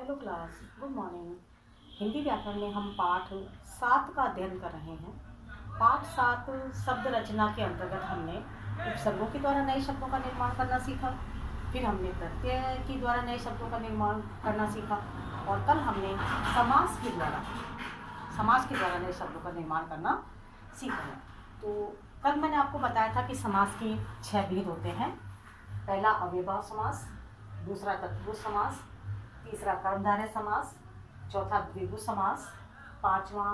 Hello class, good morning. Hindi व्याकरण में हम पाठ 7 का अध्ययन कर रहे हैं। पाठ 7 शब्द रचना के अंतर्गत हमने उपसर्गों के द्वारा नए शब्दों का निर्माण करना सीखा। फिर हमने प्रत्यय के द्वारा नए शब्दों का निर्माण करना सीखा। और कल हमने समास के द्वारा नए शब्दों का निर्माण करना सीखा है। तो कल मैंने आपको बताया था कि समास के 6 भेद होते हैं। पहला अव्ययभाव समास, दूसरा तत्पुरुष समास, तीसरा कर्मधारय समास, चौथा द्विगु समास, पांचवा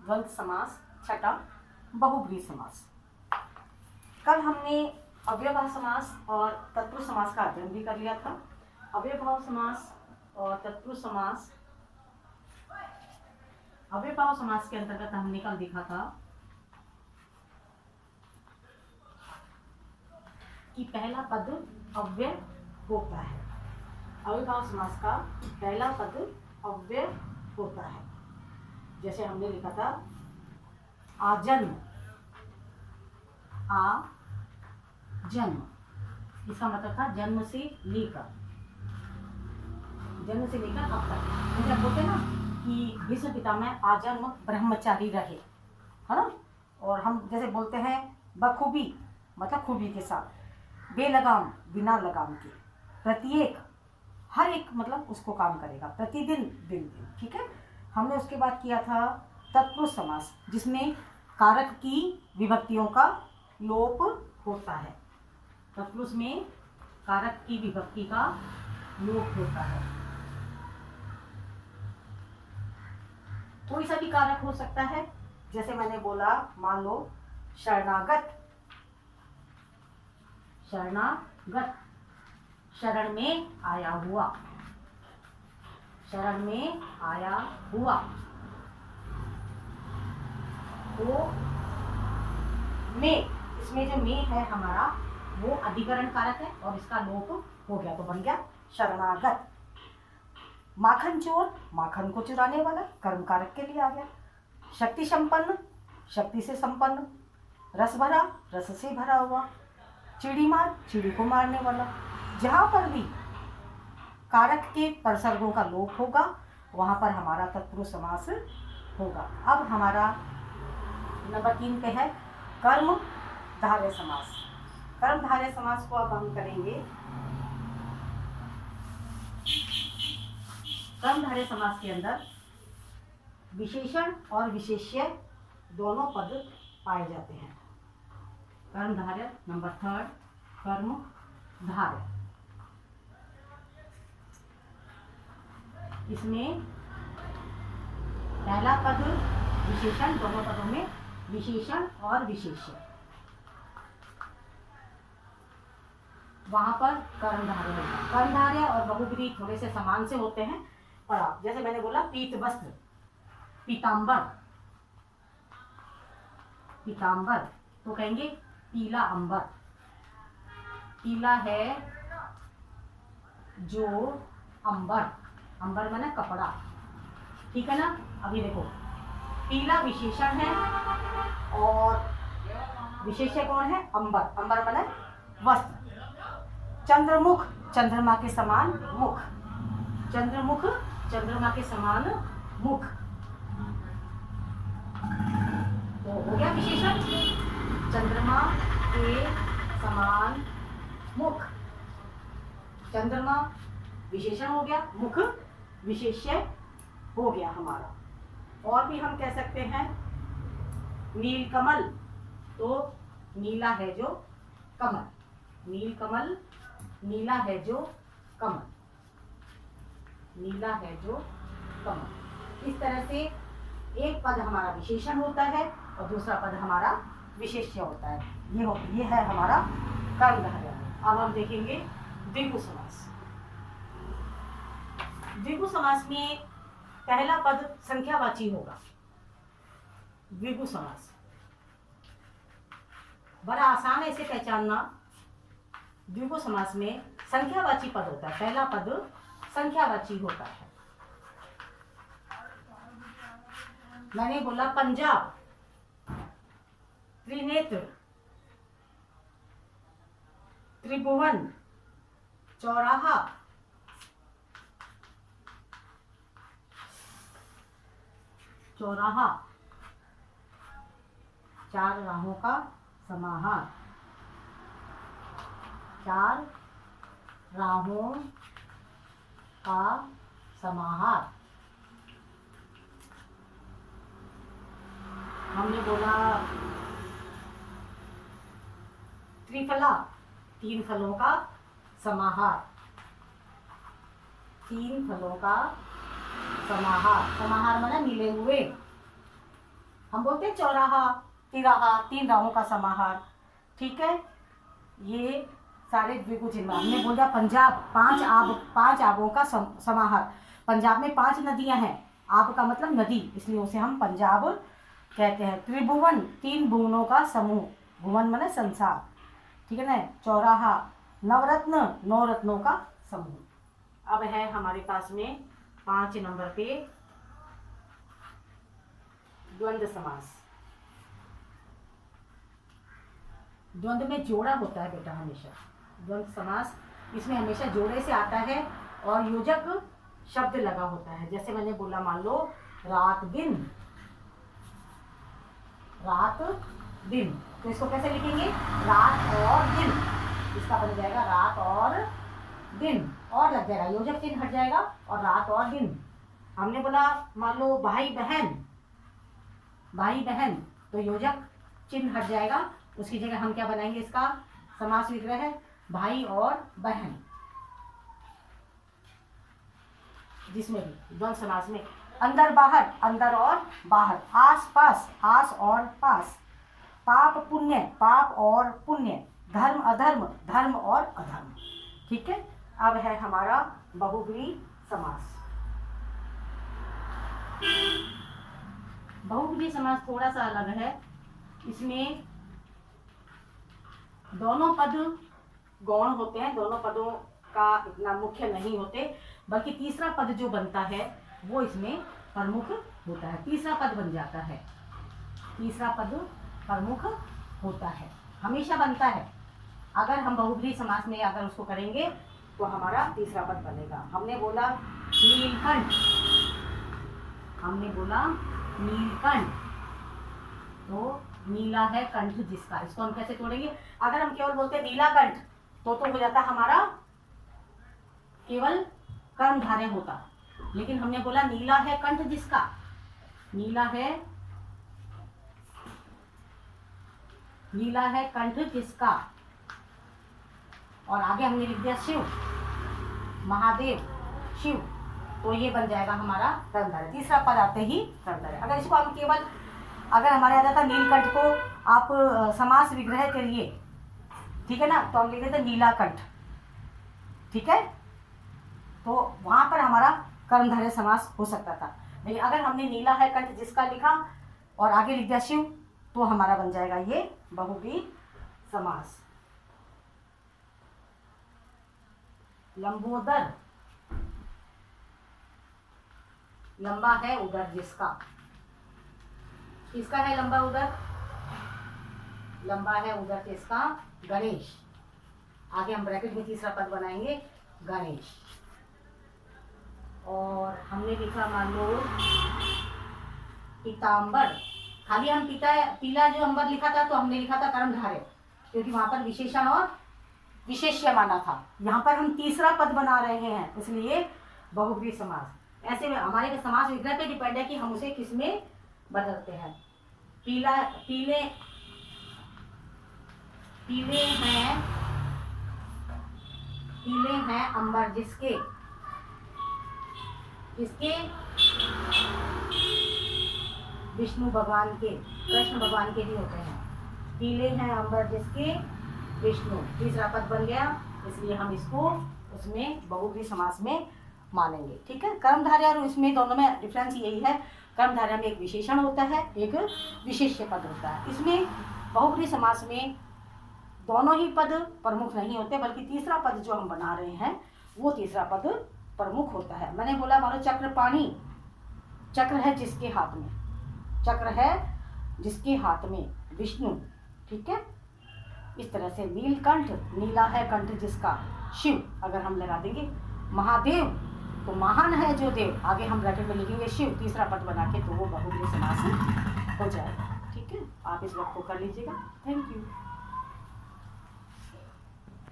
द्वंद्व समास, छठा बहुब्रीहि समास। कल हमने अव्ययभाव समास और तत्पुरुष समास का अध्ययन भी कर लिया था। अव्ययभाव समास और तत्पुरुष समास, अव्ययभाव समास के अंतर्गत हमने कल देखा था कि पहला पद अव्यय होता है। अव्ययभाव समास का पहला पद अव्यय होता है। जैसे हमने लिखा था आजन्म, आ जन्म, इसका मतलब था जन्म से लेकर अब तक। जैसे बोलते हैं ना कि भीष्म पितामह आजन्म ब्रह्मचारी रहे, है ना। और हम जैसे बोलते हैं बखूबी, मतलब खूबी के साथ, बेलगाम, बिना लगाम के, प्रत्येक, हर एक, मतलब उसको काम करेगा, प्रतिदिन, दिन दिन, ठीक है। हमने उसके बाद किया था तत्पुरुष समास, जिसमें कारक की विभक्तियों का लोप होता है। तत्पुरुष में कारक की विभक्ति का लोप होता है। कोई सा भी कारक हो सकता है। जैसे मैंने बोला, मान लो शरणागत, शरणागत, शरण में आया हुआ, शरण में आया हुआ। तो में, इसमें जो में है हमारा, वो अधिकरण कारक है और इसका लोप हो गया तो बन गया शरणागत। माखन चोर, माखन को चुराने वाला, कर्म कारक के लिए आ गया। शक्ति संपन्न, शक्ति से संपन्न। रस भरा, रस से भरा हुआ। चिड़ी मार, चिड़ी को मारने वाला। जहां पर भी कारक के परसर्गों का लोप होगा वहां पर हमारा तत्पुरुष समास होगा। अब हमारा नंबर 3 पे है कर्मधारय समास। कर्मधारय समास को अब हम करेंगे। कर्मधारय समास के अंदर विशेषण और विशेष्य दोनों पद पाए जाते हैं। कर्मधारय नंबर 3, कर्मधारय। इसमें पहला पद विशेषण, दोनों पदों में विशेषण और विशेष्य, वहां पर कर्मधारय होगा। कर्मधारय और बहुब्रीहि थोड़े से समान से होते हैं, पर जैसे मैंने बोला पीत वस्त्र, पीतांबर, पीतांबर, तो कहेंगे पीला अंबर। पीला है जो अंबर, अंबर माने कपड़ा, ठीक है ना। अभी देखो, पीला विशेषण है और विशेष्य कौन है? अंबर, अंबर माने वस्त्र। चंद्रमुख, चंद्रमा के समान मुख, चंद्रमुख, चंद्रमा के समान मुख, तो हो गया विशेषण, चंद्रमा के समान मुख। चंद्रमा विशेषण हो गया, मुख विशेष्य हो गया हमारा। और भी हम कह सकते हैं नीलकमल, तो नीला है जो कमल, नीलकमल, नीला है जो कमल, नीला है जो कमल। इस तरह से एक पद हमारा विशेषण होता है और दूसरा पद हमारा विशेष्य होता है। ये है हमारा कर्मधारय। अब हम देखेंगे द्विगु समास। द्विगु समास में पहला पद संख्यावाची होगा। द्विगु समास बड़ा आसान है इसे पहचानना। द्विगु समास में संख्यावाची पद होता है, पहला पद संख्यावाची होता है। मैंने बोला पंजाब, त्रिनेत्र, त्रिभुवन, चौराहा, चौराहा, चार राहों का समाहार, चार राहों का समाहार। हमने बोला त्रिफला, तीन फलों का समाहार, तीन फलों का समाहार। समाहार माना मिले हुए। हम बोलते हैं चौराहा, तिराहा, तीन राहों का समाहार। ठीक है, ये सारे द्विगु चिन्ह। हमने बोला पंजाब, पांच आबों का समाहार। पंजाब में 5 नदियां हैं। आब का मतलब नदी, इसलिए उसे हम पंजाब कहते हैं। त्रिभुवन, 3 भुवनों का समूह, भुवन माने संसार। ठीक है ना। चौराहा, नवरत्न, 9 रत्नों का समूह। अब है हमारे पास में 5 नंबर पे द्वंद्व समास। द्वंद्व में जोड़ा होता है बेटा हमेशा। द्वंद्व समास इसमें हमेशा जोड़े से आता है और योजक शब्द लगा होता है। जैसे मैंने बोला, मान लो रात दिन, रात दिन, तो इसको कैसे लिखेंगे? रात और दिन। इसका बन जाएगा रात और दिन, और लग जाएगा, योजक चिन्ह हट जाएगा और रात और दिन। हमने बोला मान लो भाई बहन, भाई बहन, तो योजक चिन्ह हट जाएगा, उसकी जगह हम क्या बनाएंगे? इसका समास विग्रह है भाई और बहन। जिसमें भी द्वंद्व समास में अंदर बाहर, अंदर और बाहर, आस पास, आस और पास, पाप पुण्य, पाप और पुण्य, धर्म अधर्म, धर्म और अधर्म। ठीक है। अब है हमारा बहुव्रीहि समास। बहुव्रीहि समास थोड़ा सा अलग है। इसमें दोनों पद गौण होते हैं, दोनों पदों का इतना मुख्य नहीं होते, बल्कि तीसरा पद जो बनता है वो इसमें प्रमुख होता है। तीसरा पद बन जाता है, तीसरा पद प्रमुख होता है, हमेशा बनता है। अगर हम बहुव्रीहि समास में अगर उसको करेंगे तो हमारा तीसरा पद बनेगा। हमने बोला नीलकंठ, हमने बोला नीलकंठ, तो नीला है कंठ जिसका, इसको हम कैसे तोड़ेंगे? अगर हम केवल बोलते नीलाकंठ तो हो जाता हमारा केवल कर्मधारय होता, लेकिन हमने बोला नीला है कंठ जिसका, नीला है, नीला है कंठ जिसका, और आगे हमने लिख दिया शिव, महादेव, शिव, तो ये बन जाएगा हमारा कर्मधारय। तीसरा पद आते ही कर्मधारय। अगर इसको हम केवल, अगर हमारे आ जाता नीलकंठ को आप समास विग्रह करिए, ठीक है ना, तो हम लिख देते नीलाकंठ। ठीक है, तो वहां पर हमारा कर्मधारय समास हो सकता था। लेकिन अगर हमने नीला है कंठ जिसका लिखा और आगे लिख दिया शिव, तो हमारा बन जाएगा ये बहुव्रीहि समास। लंबोदर, लंबा है उदर जिसका, किसका है लंबा उदर? लंबा है उदर किसका? गणेश। आगे हम ब्रैकेट में तीसरा पद बनाएंगे गणेश। और हमने लिखा मान लो पीतांबर, खाली हम पीला जो अंबर लिखा था तो हमने लिखा था कर्मधारय, क्योंकि वहां पर विशेषण और विशेष्य माना था। यहाँ पर हम तीसरा पद बना रहे हैं, इसलिए बहुव्रीहि समास। ऐसे में हमारे समास विग्रह पे डिपेंड है कि हम उसे किस में बदलते हैं। पीला, पीले, पीले हैं, पीले हैं अंबर जिसके, किसके? विष्णु भगवान के, कृष्ण भगवान के भी होते हैं। पीले हैं अंबर जिसके विष्णु, तीसरा पद बन गया, इसलिए हम इसको उसमें बहुव्रीहि समास में मानेंगे। ठीक है। कर्मधारय और इसमें दोनों में डिफरेंस यही है, कर्मधारय में एक विशेषण होता है, एक विशेष्य पद होता है। इसमें बहुव्रीहि समास में दोनों ही पद प्रमुख नहीं होते, बल्कि तीसरा पद जो हम बना रहे हैं वो तीसरा पद प्रमुख होता है। मैंने बोला मानो चक्रपाणी, चक्र है जिसके हाथ में, चक्र है जिसके हाथ में विष्णु। ठीक है। इस तरह से नीलकंठ, नीला है कंठ जिसका, शिव अगर हम लगा देंगे। महादेव, तो महान है जो देव, आगे हम ब्रैकेट में लिखेंगे शिव, तीसरा पद बना के, तो वो बहुब्रीहि समास हो जाएगा। ठीक है, आप इस वर्क को कर लीजिएगा। Thank you.